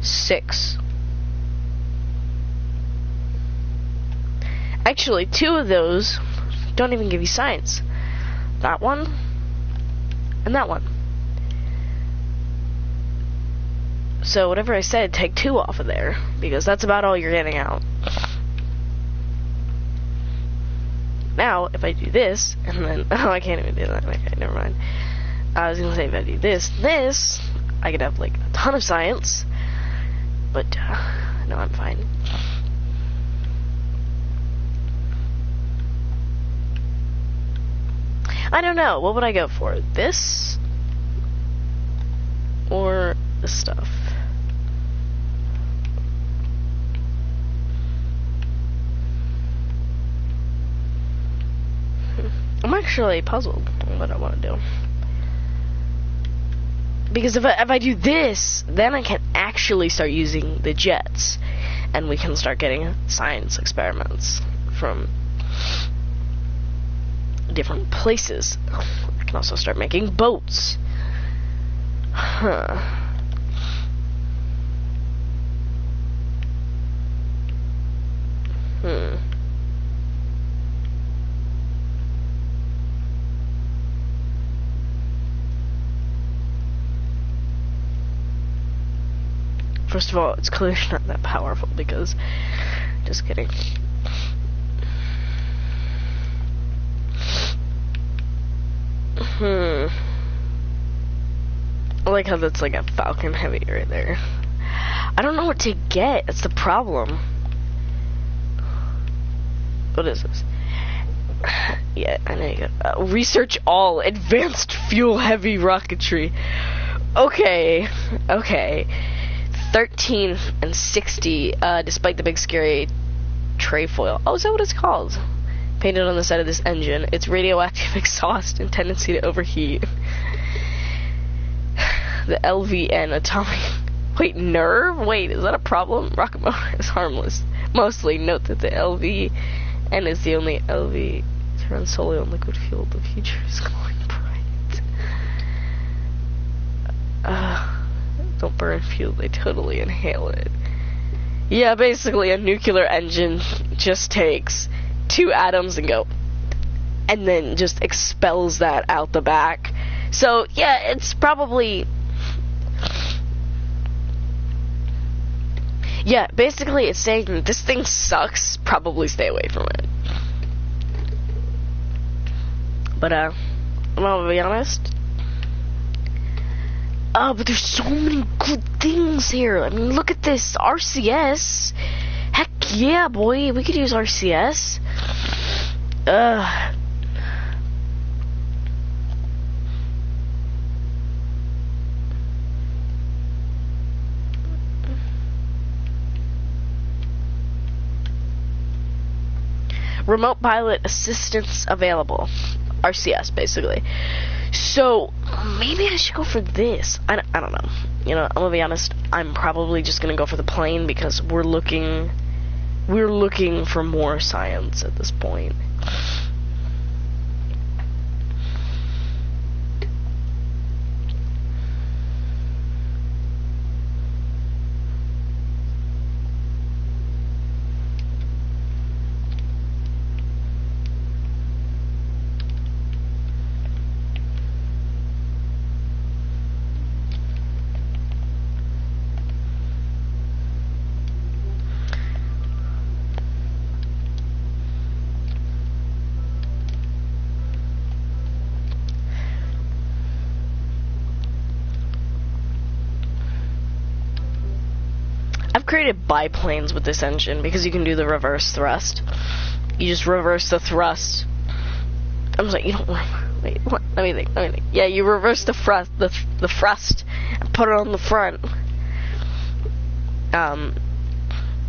6. Actually, 2 of those don't even give you science. That one and that one. So whatever I said, take 2 off of there, because that's about all you're getting out. Now, if I do this, and then, oh, I can't even do that. Okay, never mind. I was gonna say, if I do this, I could have, like, a ton of science, but, no, I'm fine. I don't know, what would I go for? This? Or this stuff? actually puzzled on what I want to do. Because if I do this, then I can actually start using the jets. And we can start getting science experiments from different places. I can also start making boats. Huh. First of all, it's clearly not that powerful because... Just kidding. I like how that's like a Falcon Heavy right there. I don't know what to get. That's the problem. What is this? Yeah, I know you got research all advanced fuel heavy rocketry. Okay. 13 and 60, despite the big scary trefoil. Oh, is that what it's called? Painted on the side of this engine. Its radioactive exhaust and tendency to overheat. The LVN atomic... Wait, nerve? Wait, is that a problem? Rocket motor is harmless. Mostly, note that the LVN is the only LV to run solely on liquid fuel. The future is glowing bright. Don't burn fuel, they totally inhale it. Yeah, basically a nuclear engine just takes 2 atoms and and then just expels that out the back. So, yeah, it's probably... Yeah, basically it's saying that this thing sucks, probably stay away from it. But, I'm gonna be honest. Oh, but there's so many good things here. I mean, look at this. RCS. Heck yeah, boy. We could use RCS. Remote pilot assistance available. RCS, basically. So, maybe I should go for this. I don't know. You know, I'm gonna be honest, I'm probably just gonna go for the plane because we're looking for more science at this point. I've created biplanes with this engine because you can do the reverse thrust. You just reverse the thrust. I was like, you don't... Wait, what? Let me think. Yeah, you reverse the thrust, the thrust, and put it on the front.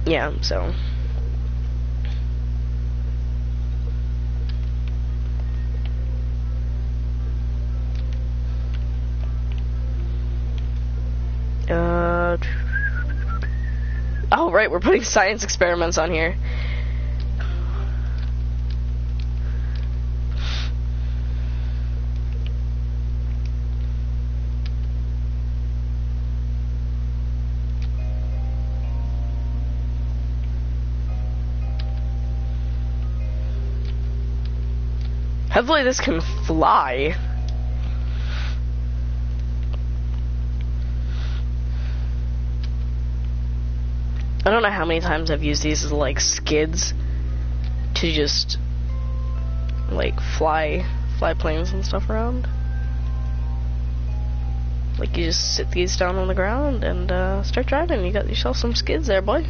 Yeah, so... Oh, right, we're putting science experiments on here. Hopefully this can fly. I don't know how many times I've used these as like skids to just like fly planes and stuff around. Like you just sit these down on the ground and start driving. You got yourself some skids there, boy.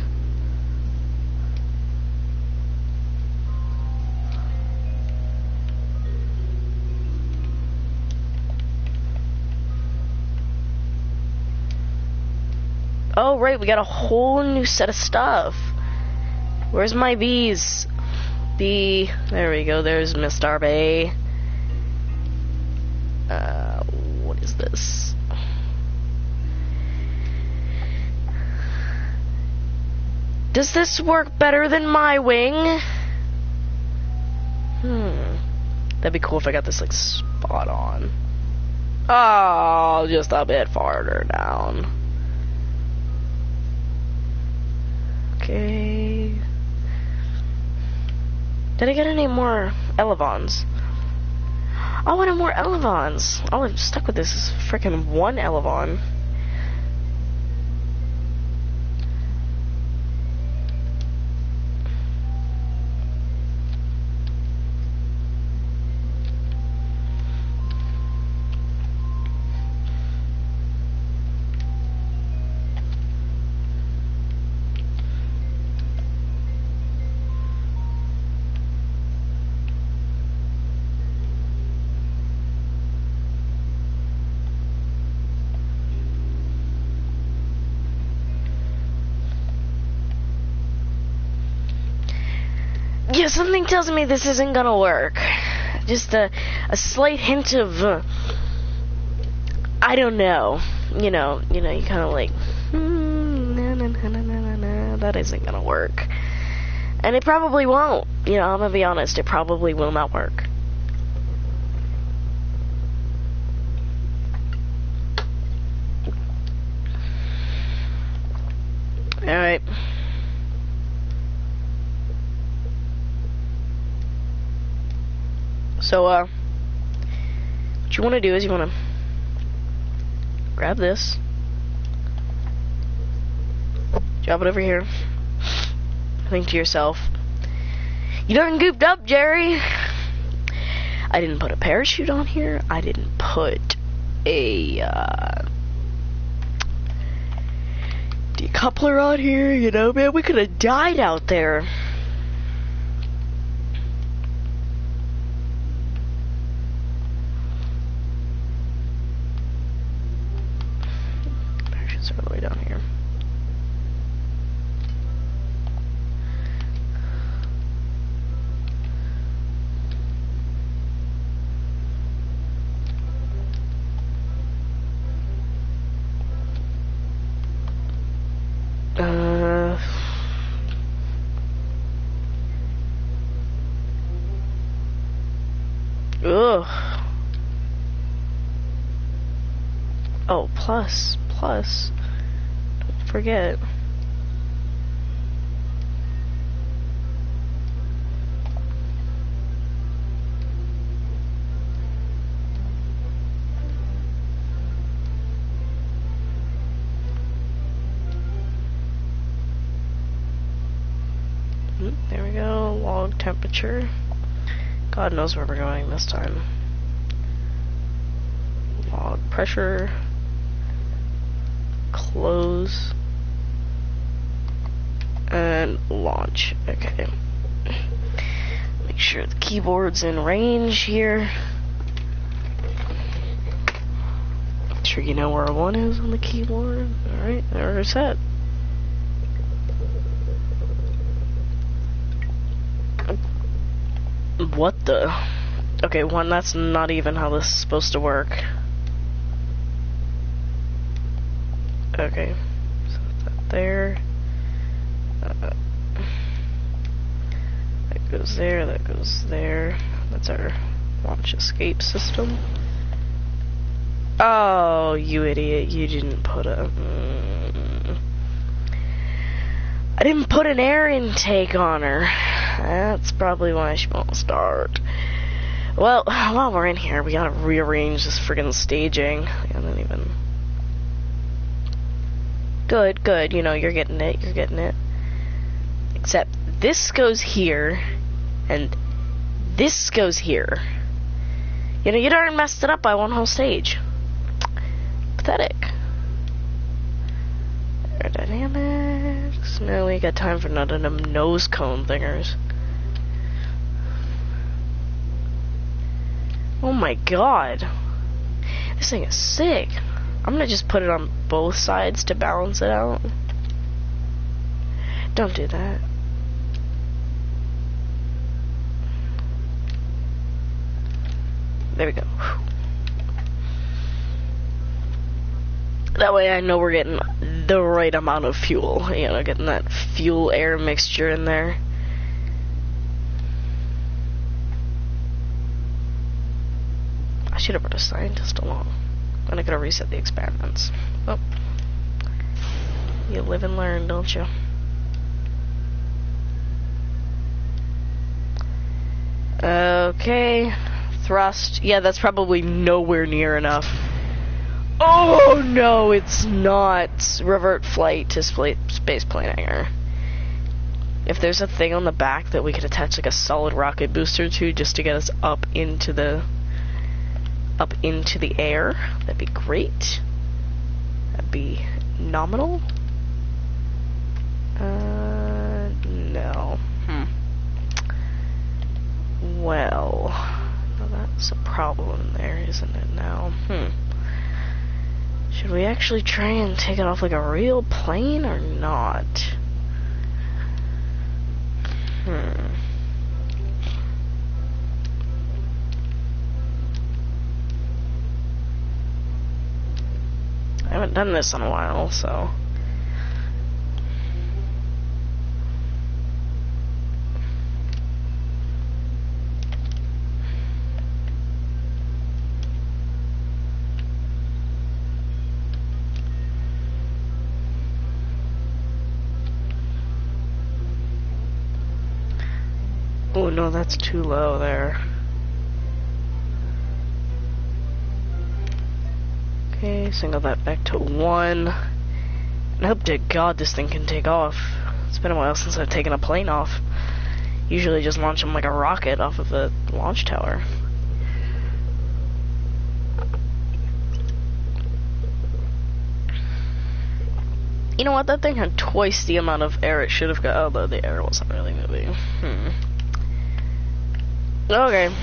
Oh, right, we got a whole new set of stuff. Where's my bees? There we go, there's Mr. Bay. What is this? Does this work better than my wing? That'd be cool if I got this like spot on. Oh, just a bit farther down. Okay. Did I get any more elevons? I wanted more elevons. All I'm stuck with this is freaking one elevon. Yeah, something tells me this isn't gonna work. Just a slight hint of, I don't know. You know, you kind of like, that isn't gonna work. And it probably won't. You know, I'm gonna be honest, it probably will not work. Alright. So, what you want to do is you want to grab this, drop it over here, think to yourself, you done gooped up, Jerry. I didn't put a parachute on here. I didn't put a decoupler on here, you know, man, we could have died out there. All the way down here. Ugh. Oh, plus. Don't forget. There we go. Log temperature. God knows where we're going this time. Log pressure. Close. And launch. Okay. Make sure the keyboard's in range here. Make sure you know where one is on the keyboard. Alright, there we're set. What the? Okay, one, that's not even how this is supposed to work. Okay, so that there. That goes there, that goes there. That's our launch escape system. Oh, you idiot, you didn't put a... I didn't put an air intake on her. That's probably why she won't start. Well, while we're in here, we gotta rearrange this friggin' staging. I didn't even... Good, you know, you're getting it. Except this goes here, and this goes here. You know, you darn messed it up by one whole stage. Pathetic. Aerodynamics. No, we got time for none of them nose cone thingers. Oh my god. This thing is sick. I'm gonna just put it on both sides to balance it out. Don't do that. There we go. That way I know we're getting the right amount of fuel. You know, getting that fuel-air mixture in there. I should have brought a scientist along. And I could have reset the experiments. Oh. You live and learn, don't you? Okay. Thrust. Yeah, that's probably nowhere near enough. Oh, no, it's not. Revert flight to spaceplane hangar. If there's a thing on the back that we could attach like a solid rocket booster to just to get us up into the air, that'd be great. That'd be nominal. No. Well, that's a problem there, isn't it now? Should we actually try and take it off like a real plane or not? I haven't done this in a while, so... Oh no, that's too low there. Okay, single that back to 1. And hope to God this thing can take off. It's been a while since I've taken a plane off. Usually just launch them like a rocket off of the launch tower. You know what, that thing had twice the amount of air it should have got, although the air wasn't really moving. Okay.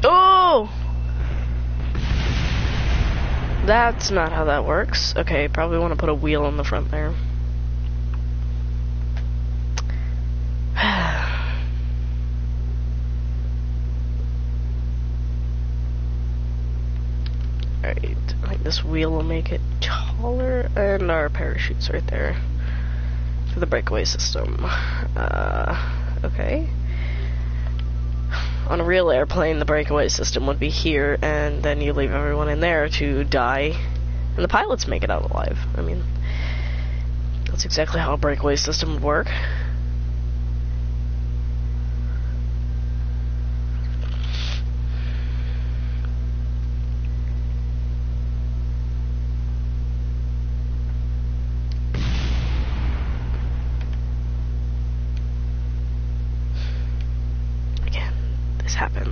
Oh! That's not how that works. Okay, probably want to put a wheel in the front there. Alright, I think this wheel will make it taller, and our parachute's right there for the breakaway system. Okay. On a real airplane, the breakaway system would be here, and then you leave everyone in there to die, and the pilots make it out alive. I mean, that's exactly how a breakaway system would work.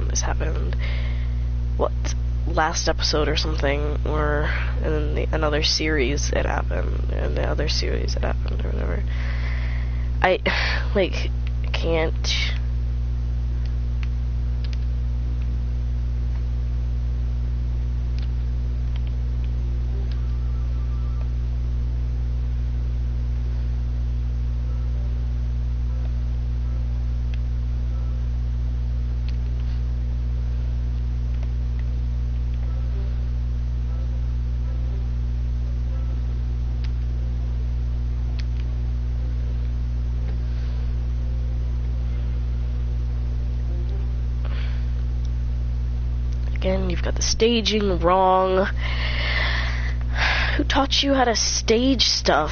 This happened, what, last episode or something, or in another series it happened, and the other series it happened, or whatever. I can't... Again, you've got the staging wrong. Who taught you how to stage stuff?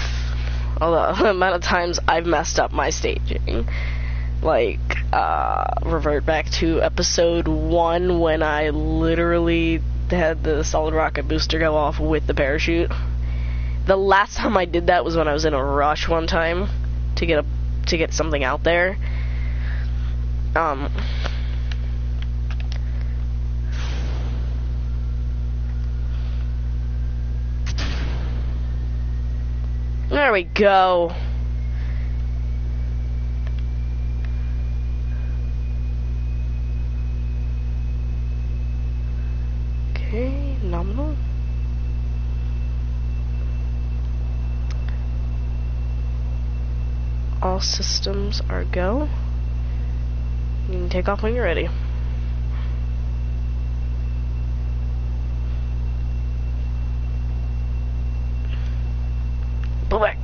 Although, the amount of times I've messed up my staging. Like, revert back to episode 1 when I literally had the solid rocket booster go off with the parachute. The last time I did that was when I was in a rush one time to get something out there. There we go. Okay, nominal. All systems are go. You can take off when you're ready. Pull back.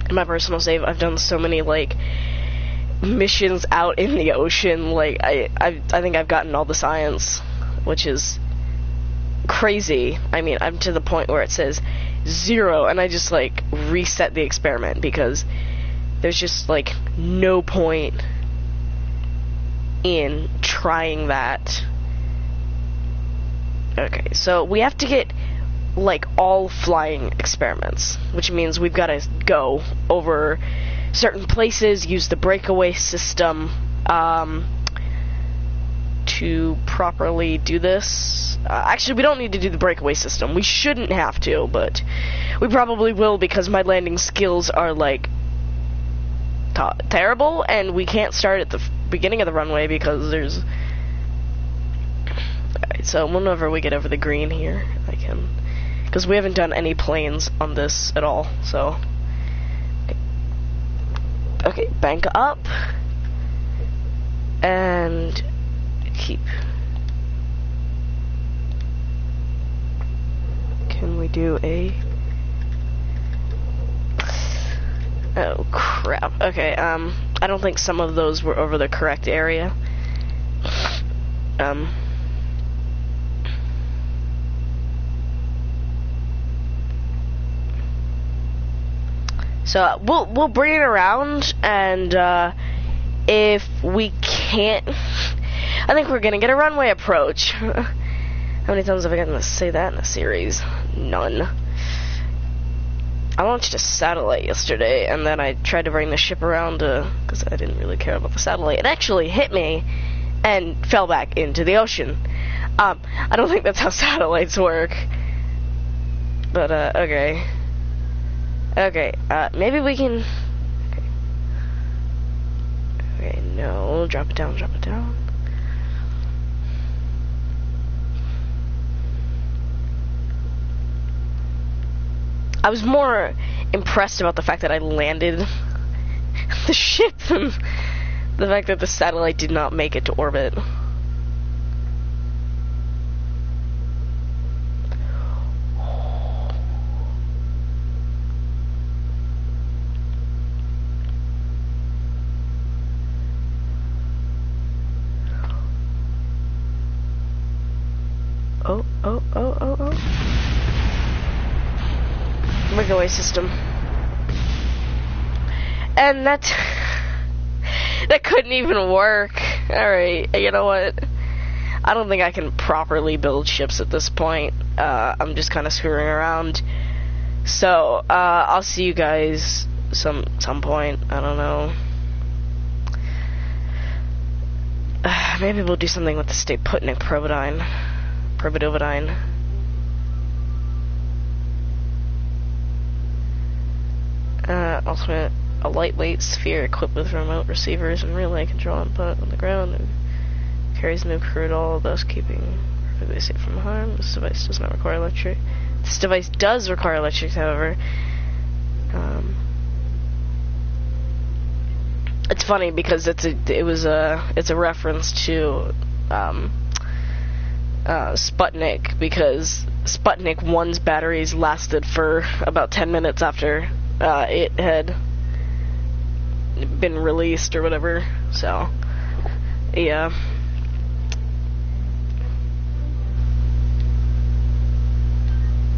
In my personal save, I've done so many, like, missions out in the ocean. Like, I think I've gotten all the science, which is crazy. I mean, I'm to the point where it says 0, and I just, like, reset the experiment because there's just, like, no point in trying that. Okay, so we have to get, like, all flying experiments, which means we've got to go over certain places, use the breakaway system to properly do this. Actually, we don't need to do the breakaway system. We shouldn't have to, but we probably will because my landing skills are, like, terrible, and we can't start at the beginning of the runway because there's... Alright, so whenever we get over the green here, I can... Because we haven't done any planes on this at all, so... Okay, bank up. And... keep. Can we do a... Oh, crap. Okay, I don't think some of those were over the correct area. So we'll bring it around, and if we can't, I think we're gonna get a runway approach. How many times have I gotten to say that in a series? None. I launched a satellite yesterday, and then I tried to bring the ship around because I didn't really care about the satellite. It actually hit me and fell back into the ocean. I don't think that's how satellites work. But okay. Okay, maybe we can... Okay, no, drop it down, drop it down. I was more impressed about the fact that I landed the ship than the fact that the satellite did not make it to orbit. Oh. Breakaway system. And that couldn't even work. Alright, you know what? I don't think I can properly build ships at this point. I'm just kind of screwing around. So, I'll see you guys some point. I don't know. Maybe we'll do something with the Staputnik Providine. Ultimate, a lightweight sphere equipped with remote receivers and relay control input on the ground and carries no crew at all, thus keeping perfectly safe from harm. This device does not require electric. This device does require electric, however. It's funny because it's a reference to Sputnik, because Sputnik 1's batteries lasted for about 10 minutes after it had been released or whatever, so yeah.